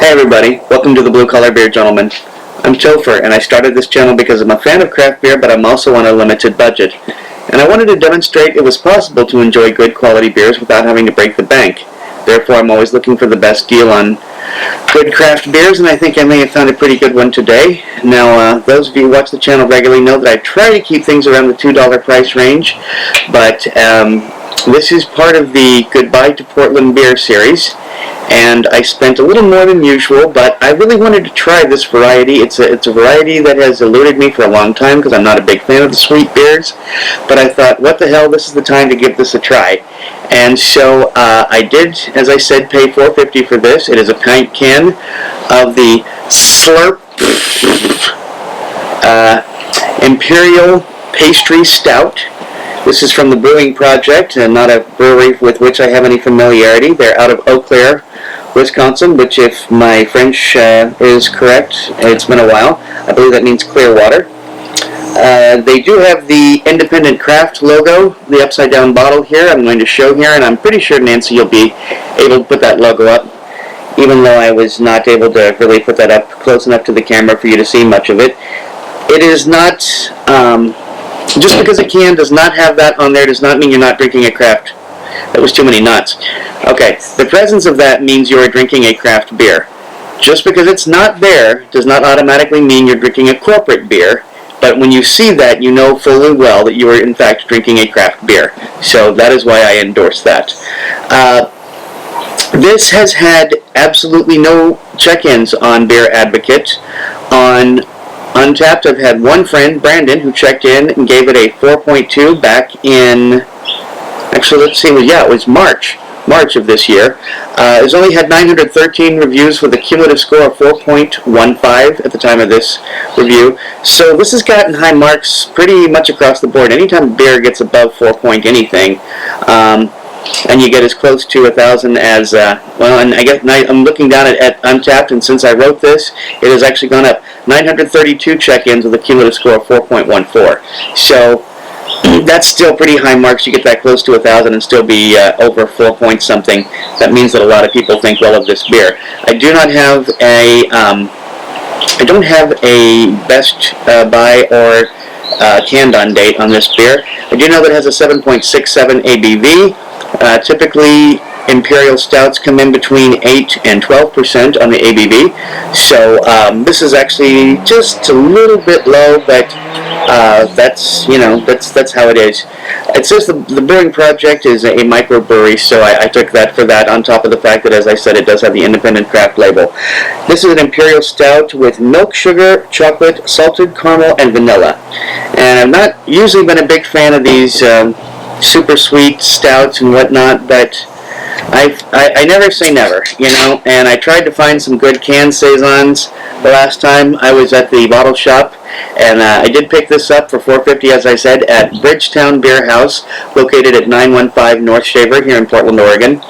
Hey everybody, welcome to the Blue Collar Beer Gentleman. I'm Topher, and I started this channel because I'm a fan of craft beer, but I'm also on a limited budget. And I wanted to demonstrate it was possible to enjoy good quality beers without having to break the bank. Therefore, I'm always looking for the best deal on good craft beers, and I think I may have found a pretty good one today. Now, those of you who watch the channel regularly know that I try to keep things around the $2 price range, but this is part of the Goodbye to Portland Beer series, and I spent a little more than usual, but I really wanted to try this variety. It's a variety that has eluded me for a long time because I'm not a big fan of the sweet beers, but I thought, what the hell, this is the time to give this a try. And so I did, as I said, pay $4.50 for this. It is a pint can of the Ssslurppp Imperial Pastry Stout. This is from the Brewing Projekt, and not a brewery with which I have any familiarity. They're out of Eau Claire, Wisconsin, which, if my French is correct, it's been a while. I believe that means clear water. They do have the independent craft logo, the upside down bottle here. I'm going to show here, and I'm pretty sure, Nancy, you'll be able to put that logo up, even though I was not able to really put that up close enough to the camera for you to see much of it. It is not... just because a can does not have that on there does not mean you're not drinking a craft. That was too many nuts. Okay, the presence of that means you are drinking a craft beer. Just because it's not there does not automatically mean you're drinking a corporate beer, but when you see that, you know fully well that you are in fact drinking a craft beer. So that is why I endorse that. This has had absolutely no check-ins on Beer Advocate. On Untapped, I've had one friend, Brandon, who checked in and gave it a 4.2 back in, actually, let's see, yeah, it was March of this year. It's only had 913 reviews with a cumulative score of 4.15 at the time of this review. So this has gotten high marks pretty much across the board. Anytime beer gets above 4 point anything, and you get as close to 1,000 as, well, and I guess I'm looking down at Untapped, and since I wrote this, it has actually gone up 932 check-ins with a cumulative score of 4.14. So that's still pretty high marks. You get that close to 1,000 and still be over 4 point something. That means that a lot of people think well of this beer. I do not have a, I don't have a best buy or canned on date on this beer. I do know that it has a 7.67 ABV. Typically, Imperial Stouts come in between 8 and 12% on the ABV, so this is actually just a little bit low, but that's, you know, that's how it is. It says the Brewing Projekt is a microbrewery, so I took that for that, on top of the fact that, as I said, it does have the independent craft label. This is an Imperial Stout with milk, sugar, chocolate, salted caramel, and vanilla. And I've not usually been a big fan of these super sweet stouts and whatnot, but I never say never, you know, and I tried to find some good canned saisons the last time I was at the bottle shop, and I did pick this up for $4.50, as I said, at Bridgetown Beerhouse, located at 915 North Shaver here in Portland, Oregon.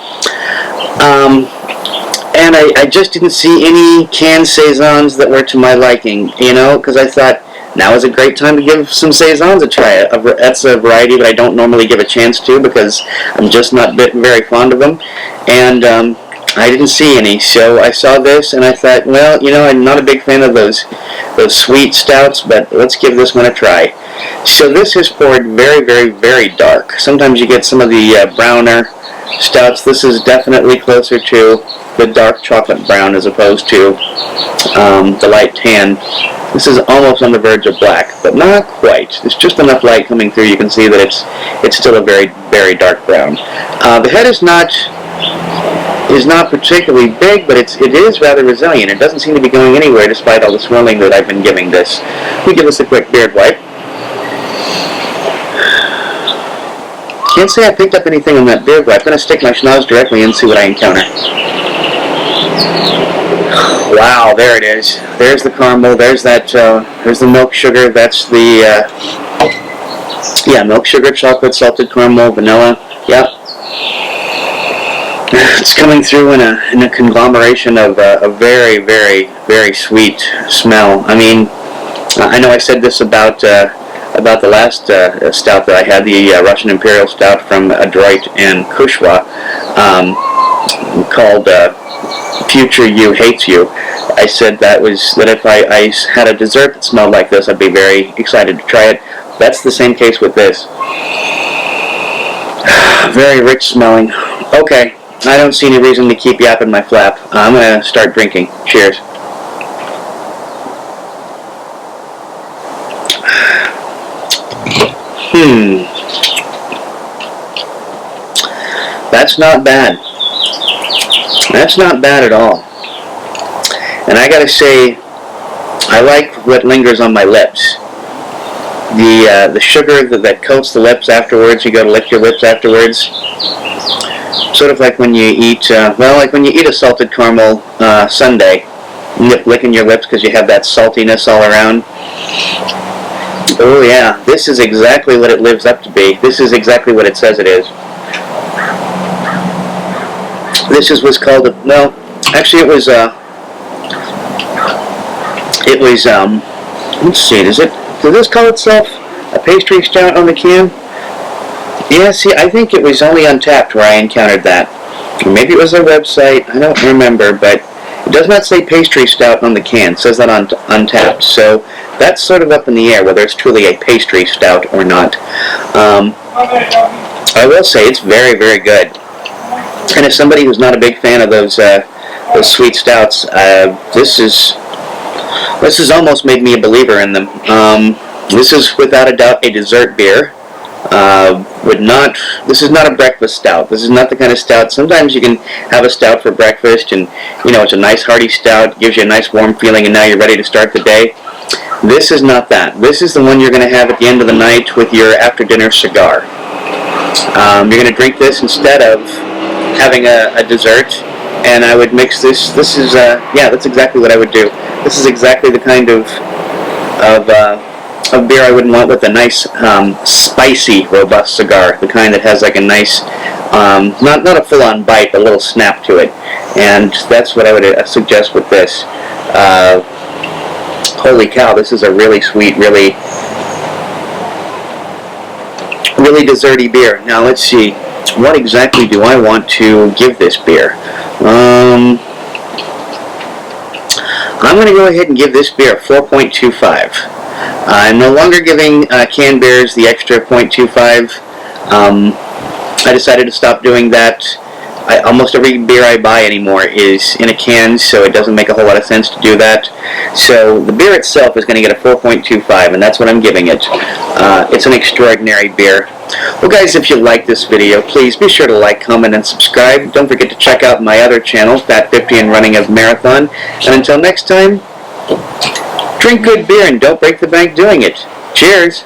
And I just didn't see any canned saisons that were to my liking, you know, because I thought, now is a great time to give some saisons a try. That's a variety that I don't normally give a chance to because I'm just not very fond of them, and I didn't see any. So I saw this and I thought, well, you know, I'm not a big fan of those sweet stouts, but let's give this one a try. So this is poured very, very, very dark. Sometimes you get some of the browner stouts. This is definitely closer to the dark chocolate brown as opposed to the light tan. This is almost on the verge of black, but not quite. There's just enough light coming through. You can see that it's still a very, very dark brown. The head is not particularly big, but it is rather resilient. It doesn't seem to be going anywhere despite all the swirling that I've been giving this. We give this a quick beard wipe. Can't say I picked up anything on that beard wipe. I'm going to stick my schnoz directly in and see what I encounter. Wow, there it is. There's the caramel. There's that. There's the milk sugar. That's the yeah, milk sugar, chocolate, salted caramel, vanilla. Yep. It's coming through in a conglomeration of a very, very, very sweet smell. I mean, I know I said this about the last stout that I had, the Russian Imperial Stout from Adroit and Kushwa, called future you hates you. I said that if I had a dessert that smelled like this, I'd be very excited to try it. That's the same case with this. Very rich smelling. Okay, I don't see any reason to keep yapping my flap. I'm going to start drinking. Cheers. That's not bad. That's not bad at all. And I gotta say, I like what lingers on my lips. The sugar that coats the lips afterwards. You go to lick your lips afterwards. Sort of like when you eat, like when you eat a salted caramel sundae. You end up licking your lips because you have that saltiness all around. Oh yeah, this is exactly what it lives up to be. This is exactly what it says it is. This is what's called actually it was let's see, does this call itself a pastry stout on the can? Yeah, see, I think it was only Untapped where I encountered that. Or maybe it was their website, I don't remember, but it does not say pastry stout on the can. It says that on Untapped, so that's sort of up in the air whether it's truly a pastry stout or not. I will say it's very, very good. And as somebody who's not a big fan of those sweet stouts, this has almost made me a believer in them. This is without a doubt a dessert beer. This is not a breakfast stout. This is not the kind of stout. Sometimes you can have a stout for breakfast and, it's a nice hearty stout, gives you a nice warm feeling, and now you're ready to start the day. This is not that. This is the one you're going to have at the end of the night with your after-dinner cigar. You're going to drink this instead of having a dessert, and I would mix this. This is, that's exactly what I would do. This is exactly the kind of beer I would want with a nice, spicy, robust cigar. The kind that has like a nice, not a full-on bite, but a little snap to it. And that's what I would suggest with this. Holy cow, this is a really sweet, really desserty beer. Now let's see, what exactly do I want to give this beer? I'm going to go ahead and give this beer a 4.25. I'm no longer giving canned beers the extra 0.25. I decided to stop doing that. Almost every beer I buy anymore is in a can, so it doesn't make a whole lot of sense to do that. So the beer itself is going to get a 4.25, and that's what I'm giving it. It's an extraordinary beer. Well guys, if you like this video, please be sure to like, comment, and subscribe. Don't forget to check out my other channel, Fat 50 and Running a Marathon. And until next time, drink good beer and don't break the bank doing it. Cheers!